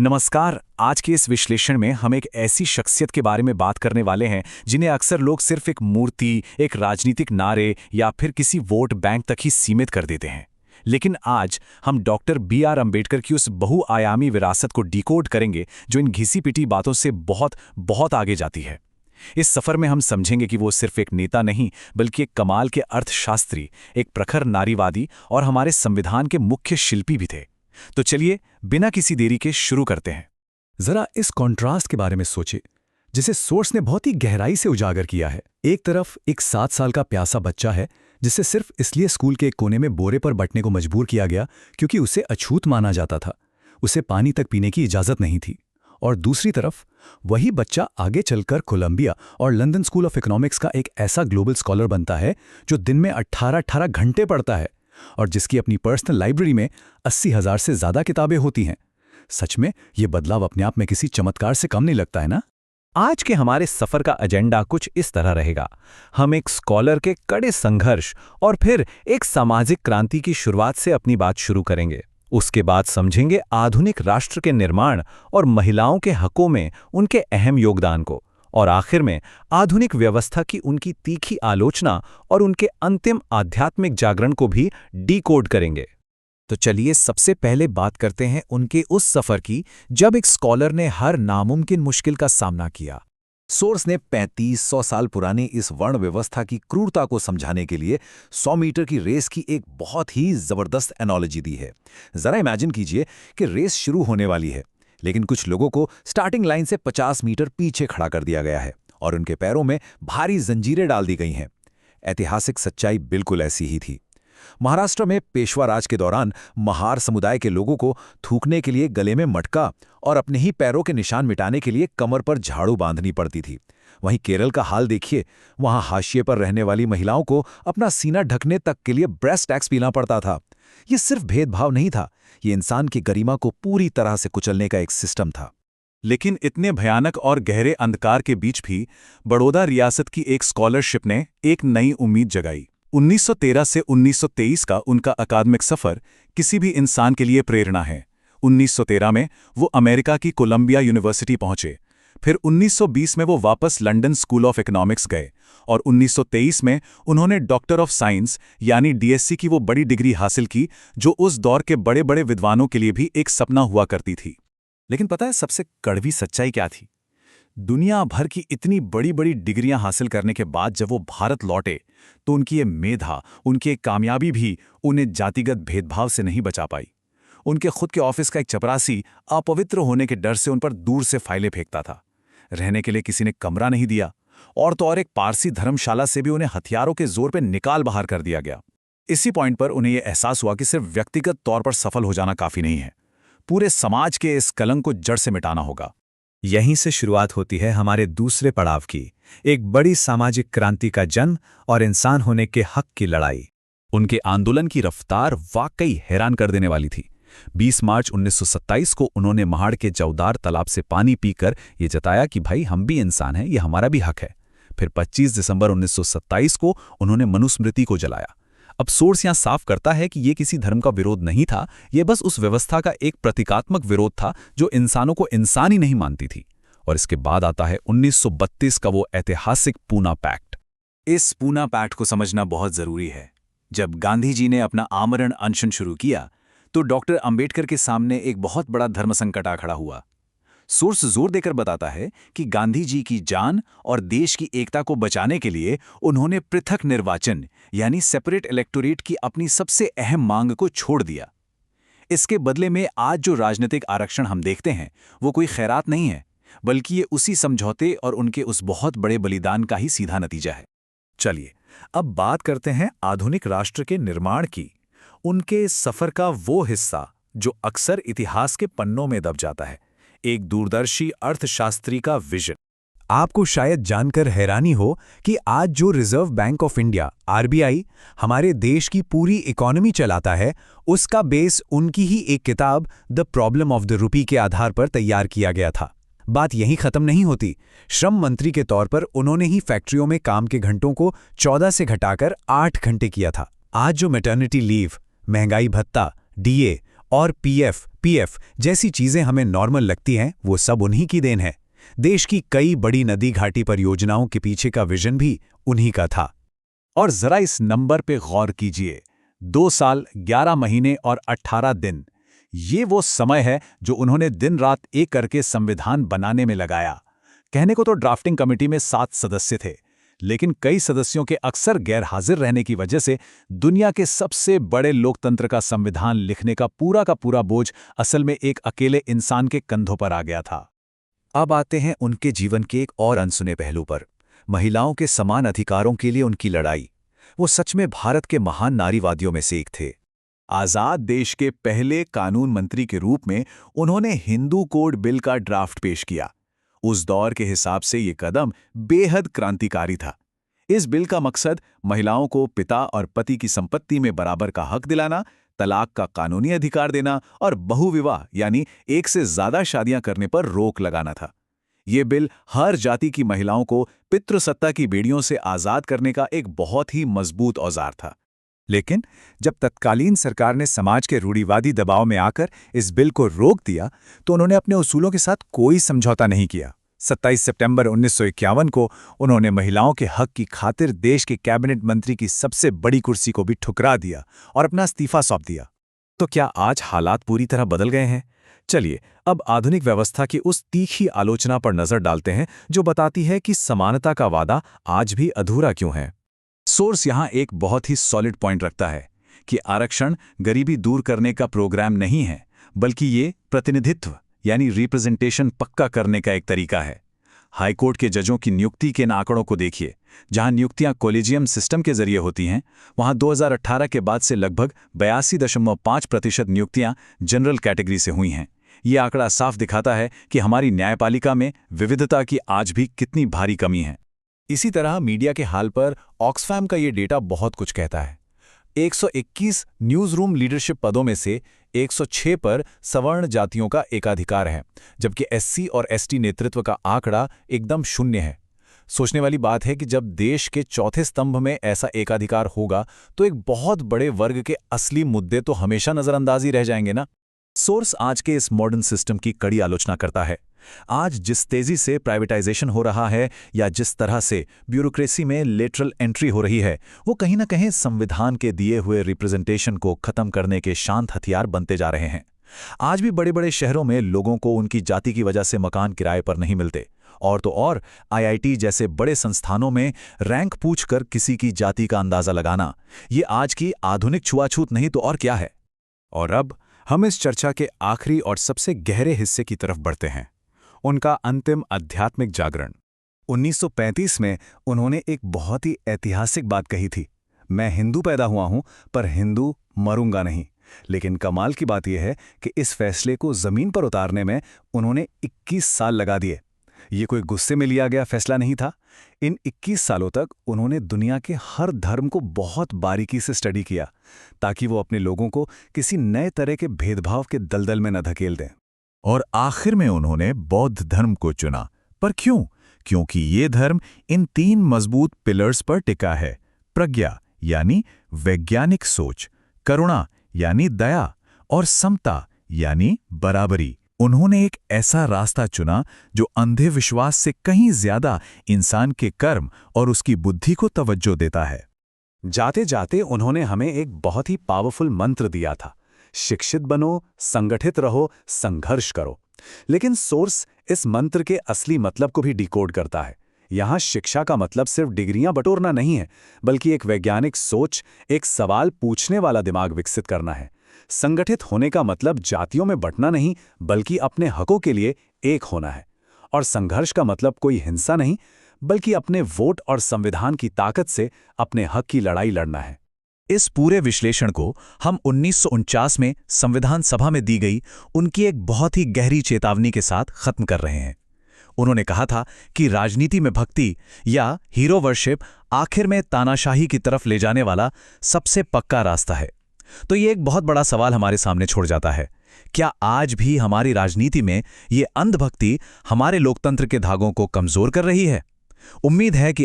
नमस्कार। आज के इस विश्लेषण में हम एक ऐसी शख्सियत के बारे में बात करने वाले हैं जिन्हें अक्सर लोग सिर्फ एक मूर्ति, एक राजनीतिक नारे या फिर किसी वोट बैंक तक ही सीमित कर देते हैं। लेकिन आज हम डॉक्टर बी.आर. अंबेडकर की उस बहुआयामी विरासत को डिकोड करेंगे जो इन घिसी-पिटी बातों से बहुत बहुत आगे जाती है। इस सफर में हम समझेंगे कि वो सिर्फ एक नेता नहीं बल्कि एक कमाल के अर्थशास्त्री, एक प्रखर नारीवादी और हमारे संविधान के मुख्य शिल्पी भी थे। तो चलिए बिना किसी देरी के शुरू करते हैं। जरा इस कॉन्ट्रास्ट के बारे में सोचिए, जिसे सोर्स ने बहुत ही गहराई से उजागर किया है। एक तरफ एक 7 साल का प्यासा बच्चा है जिसे सिर्फ इसलिए स्कूल के एक कोने में बोरे पर बंटने को मजबूर किया गया क्योंकि उसे अछूत माना जाता था, उसे पानी तक पीने की इजाजत नहीं थी। और दूसरी तरफ वही बच्चा आगे चलकर कोलंबिया और लंदन स्कूल ऑफ इकोनॉमिक्स का एक ऐसा ग्लोबल स्कॉलर बनता है जो दिन में 18-18 घंटे पढ़ता है और जिसकी अपनी पर्सनल लाइब्रेरी में 80,000 से ज्यादा किताबें होती हैं। सच में ये बदलाव अपने आप में किसी चमत्कार से कम नहीं लगता है ना? आज के हमारे सफर का एजेंडा कुछ इस तरह रहेगा। हम एक स्कॉलर के कड़े संघर्ष और फिर एक सामाजिक क्रांति की शुरुआत से अपनी बात शुरू करेंगे। उसके बाद समझेंगे आधुनिक राष्ट्र के निर्माण और महिलाओं के हकों में उनके अहम योगदान को, और आखिर में आधुनिक व्यवस्था की उनकी तीखी आलोचना और उनके अंतिम आध्यात्मिक जागरण को भी डिकोड करेंगे। तो चलिए सबसे पहले बात करते हैं उनके उस सफर की जब एक स्कॉलर ने हर नामुमकिन मुश्किल का सामना किया। सोर्स ने 3500 साल पुरानी इस वर्ण व्यवस्था की क्रूरता को समझाने के लिए 100 मीटर की रेस की एक बहुत ही जबरदस्त एनालॉजी दी है। जरा इमेजिन कीजिए कि रेस शुरू होने वाली है, लेकिन कुछ लोगों को स्टार्टिंग लाइन से 50 मीटर पीछे खड़ा कर दिया गया है और उनके पैरों में भारी जंजीरें डाल दी गई हैं। ऐतिहासिक सच्चाई बिल्कुल ऐसी ही थी। महाराष्ट्र में पेशवा राज के दौरान महार समुदाय के लोगों को थूकने के लिए गले में मटका और अपने ही पैरों के निशान मिटाने के लिए कमर पर झाड़ू बांधनी पड़ती थी। वहीं केरल का हाल देखिए, वहां हाशिए पर रहने वाली महिलाओं को अपना सीना ढकने तक के लिए ब्रेस्ट टैक्स पीना पड़ता था। ये सिर्फ भेदभाव नहीं था, ये इंसान की गरिमा को पूरी तरह से कुचलने का एक सिस्टम था। लेकिन इतने भयानक और गहरे अंधकार के बीच भी बड़ौदा रियासत की एक स्कॉलरशिप ने एक नई उम्मीद जगाई। 1913 से 1923 का उनका अकादमिक सफर किसी भी इंसान के लिए प्रेरणा है। 1913 में वो अमेरिका की कोलंबिया यूनिवर्सिटी पहुंचे, फिर 1920 में वो वापस लंदन स्कूल ऑफ इकोनॉमिक्स गए और 1923 में उन्होंने डॉक्टर ऑफ साइंस यानी डीएससी की वो बड़ी डिग्री हासिल की जो उस दौर के बड़े बड़े विद्वानों के लिए भी एक सपना हुआ करती थी। लेकिन पता है सबसे कड़वी सच्चाई क्या थी? दुनिया भर की इतनी बड़ी बड़ी डिग्रियां हासिल करने के बाद जब वो भारत लौटे तो उनकी ये मेधा, उनकी एक कामयाबी भी उन्हें जातिगत भेदभाव से नहीं बचा पाई। उनके खुद के ऑफिस का एक चपरासी अपवित्र होने के डर से उन पर दूर से फाइलें फेंकता था। रहने के लिए किसी ने कमरा नहीं दिया और तो और एक पारसी धर्मशाला से भी उन्हें हथियारों के जोर पर निकाल बाहर कर दिया गया। इसी पॉइंट पर उन्हें यह एहसास हुआ कि सिर्फ व्यक्तिगत तौर पर सफल हो जाना काफी नहीं है, पूरे समाज के इस कलंक को जड़ से मिटाना होगा। यहीं से शुरुआत होती है हमारे दूसरे पड़ाव की, एक बड़ी सामाजिक क्रांति का जन्म और इंसान होने के हक की लड़ाई। उनके आंदोलन की रफ्तार वाकई हैरान कर देने वाली थी। 20 मार्च 1927 को उन्होंने महाड़ के चौदार तालाब से पानी पीकर ये जताया कि भाई हम भी इंसान हैं, ये हमारा भी हक है। फिर 25 दिसंबर 1927 को उन्होंने मनुस्मृति को जलाया। अब सोर्स यहां साफ करता है कि यह किसी धर्म का विरोध नहीं था, यह बस उस व्यवस्था का एक प्रतीकात्मक विरोध था जो इंसानों को इंसान ही नहीं मानती थी। और इसके बाद आता है 1932 का वो ऐतिहासिक पूना पैक्ट। इस पूना पैक्ट को समझना बहुत जरूरी है। जब गांधी जी ने अपना आमरण अनशन शुरू किया तो डॉक्टर अंबेडकर के सामने एक बहुत बड़ा धर्म संकट आ खड़ा हुआ। सोर्स जोर देकर बताता है कि गांधी जी की जान और देश की एकता को बचाने के लिए उन्होंने पृथक निर्वाचन यानी सेपरेट इलेक्टोरेट की अपनी सबसे अहम मांग को छोड़ दिया। इसके बदले में आज जो राजनीतिक आरक्षण हम देखते हैं वो कोई खैरात नहीं है, बल्कि ये उसी समझौते और उनके उस बहुत बड़े बलिदान का ही सीधा नतीजा है। चलिए अब बात करते हैं आधुनिक राष्ट्र के निर्माण की, उनके इस सफर का वो हिस्सा जो अक्सर इतिहास के पन्नों में दब जाता है, एक दूरदर्शी अर्थशास्त्री का विजन। आपको शायद जानकर हैरानी हो कि आज जो reserve bank of India RBI हमारे देश की पूरी इकोनॉमी चलाता है, उसका बेस उनकी ही एक किताब the problem of the rupee के आधार पर तैयार किया गया था। बात यहीं खत्म नहीं होती। श्रम मंत्री के तौर पर उन्होंने ही फैक्ट्रियों में काम के घंटों को 14 से घटाकर 8 घंटे किया था। आज जो मैटरनिटी लीव, महंगाई भत्ता, डीए और पीएफ जैसी चीजें हमें नॉर्मल लगती हैं, वो सब उन्हीं की देन है। देश की कई बड़ी नदी घाटी परियोजनाओं के पीछे का विजन भी उन्हीं का था। और जरा इस नंबर पे गौर कीजिए, 2 साल 11 महीने और 18 दिन। ये वो समय है जो उन्होंने दिन रात एक करके संविधान बनाने में लगाया। कहने को तो ड्राफ्टिंग कमेटी में 7 सदस्य थे, लेकिन कई सदस्यों के अक्सर गैर हाजिर रहने की वजह से दुनिया के सबसे बड़े लोकतंत्र का संविधान लिखने का पूरा बोझ असल में एक अकेले इंसान के कंधों पर आ गया था। अब आते हैं उनके जीवन के एक और अनसुने पहलू पर, महिलाओं के समान अधिकारों के लिए उनकी लड़ाई। वो सच में भारत के महान नारीवादियों में से एक थे। आजाद देश के पहले कानून मंत्री के रूप में उन्होंने हिंदू कोड बिल का ड्राफ्ट पेश किया। उस दौर के हिसाब से ये कदम बेहद क्रांतिकारी था। इस बिल का मकसद महिलाओं को पिता और पति की संपत्ति में बराबर का हक दिलाना, तलाक का कानूनी अधिकार देना और बहुविवाह यानी एक से ज्यादा शादियां करने पर रोक लगाना था। ये बिल हर जाति की महिलाओं को पितृसत्ता की बेड़ियों से आजाद करने का एक बहुत ही मजबूत औजार था। लेकिन जब तत्कालीन सरकार ने समाज के रूढ़िवादी दबाव में आकर इस बिल को रोक दिया, तो उन्होंने अपने उसूलों के साथ कोई समझौता नहीं किया। 27 सितंबर 1951 को उन्होंने महिलाओं के हक की खातिर देश के कैबिनेट मंत्री की सबसे बड़ी कुर्सी को भी ठुकरा दिया और अपना इस्तीफा सौंप दिया। तो क्या आज हालात पूरी तरह बदल गए हैं? चलिए अब आधुनिक व्यवस्था की उस तीखी आलोचना पर नजर डालते हैं जो बताती है कि समानता का वादा आज भी अधूरा क्यों है। सोर्स यहाँ एक बहुत ही सॉलिड पॉइंट रखता है कि आरक्षण गरीबी दूर करने का प्रोग्राम नहीं है, बल्कि ये प्रतिनिधित्व यानी रिप्रेजेंटेशन पक्का करने का एक तरीका है। हाईकोर्ट के जजों की नियुक्ति के आंकड़ों को देखिए। जहां नियुक्तियां कॉलेजियम सिस्टम के जरिए होती हैं, वहां 2018 के बाद से लगभग 82.5% नियुक्तियां जनरल कैटेगरी से हुई हैं। ये आंकड़ा साफ दिखाता है कि हमारी न्यायपालिका में विविधता की आज भी कितनी भारी कमी है। इसी तरह मीडिया के हाल पर ऑक्सफैम का ये डेटा बहुत कुछ कहता है। 121 न्यूज़ रूम लीडरशिप पदों में से 106 पर सवर्ण जातियों का एकाधिकार है, जबकि एससी और एसटी नेतृत्व का आंकड़ा एकदम शून्य है। सोचने वाली बात है कि जब देश के चौथे स्तंभ में ऐसा एकाधिकार होगा, तो एक बहुत बड़े वर्ग के असली मुद्दे तो हमेशा नजरअंदाज ही रह जाएंगे ना। सोर्स आज के इस मॉडर्न सिस्टम की कड़ी आलोचना करता है। आज जिस तेजी से प्राइवेटाइजेशन हो रहा है या जिस तरह से ब्यूरोक्रेसी में लेटरल एंट्री हो रही है, वो कहीं ना कहीं संविधान के दिए हुए रिप्रेजेंटेशन को खत्म करने के शांत हथियार बनते जा रहे हैं। आज भी बड़े बड़े शहरों में लोगों को उनकी जाति की वजह से मकान किराए पर नहीं मिलते, और तो और आईआईटी जैसे बड़े संस्थानों में रैंक पूछकर किसी की जाति का अंदाजा लगाना, ये आज की आधुनिक छुआछूत नहीं तो और क्या है। और अब हम इस चर्चा के आखिरी और सबसे गहरे हिस्से की तरफ बढ़ते हैं, उनका अंतिम आध्यात्मिक जागरण। 1935 में उन्होंने एक बहुत ही ऐतिहासिक बात कही थी, मैं हिंदू पैदा हुआ हूं पर हिंदू मरूंगा नहीं। लेकिन कमाल की बात यह है कि इस फैसले को जमीन पर उतारने में उन्होंने 21 साल लगा दिए। ये कोई गुस्से में लिया गया फैसला नहीं था। इन 21 सालों तक उन्होंने दुनिया के हर धर्म को बहुत बारीकी से स्टडी किया, ताकि वो अपने लोगों को किसी नए तरह के भेदभाव के दलदल में न धकेल दें। और आखिर में उन्होंने बौद्ध धर्म को चुना। पर क्यों? क्योंकि ये धर्म इन 3 मजबूत पिलर्स पर टिका है: प्रज्ञा यानी वैज्ञानिक सोच, करुणा यानी दया, और समता यानी बराबरी। उन्होंने एक ऐसा रास्ता चुना जो अंधे विश्वास से कहीं ज्यादा इंसान के कर्म और उसकी बुद्धि को तवज्जो देता है। जाते जाते उन्होंने हमें एक बहुत ही पावरफुल मंत्र दिया था, शिक्षित बनो, संगठित रहो, संघर्ष करो। लेकिन सोर्स इस मंत्र के असली मतलब को भी डिकोड करता है। यहाँ शिक्षा का मतलब सिर्फ डिग्रियां बटोरना नहीं है, बल्कि एक वैज्ञानिक सोच, एक सवाल पूछने वाला दिमाग विकसित करना है। संगठित होने का मतलब जातियों में बंटना नहीं, बल्कि अपने हकों के लिए एक होना है। और संघर्ष का मतलब कोई हिंसा नहीं, बल्कि अपने वोट और संविधान की ताकत से अपने हक की लड़ाई लड़ना है। इस पूरे विश्लेषण को हम 1949 में संविधान सभा में दी गई उनकी एक बहुत ही गहरी चेतावनी के साथ खत्म कर रहे हैं। उन्होंने कहा था कि राजनीति में भक्ति या हीरो वर्शिप आखिर में तानाशाही की तरफ ले जाने वाला सबसे पक्का रास्ता है। तो ये एक बहुत बड़ा सवाल हमारे सामने छोड़ जाता है, क्या आज भी हमारी राजनीति में ये अंधभक्ति हमारे लोकतंत्र के धागों को कमजोर कर रही है? उम्मीद है कि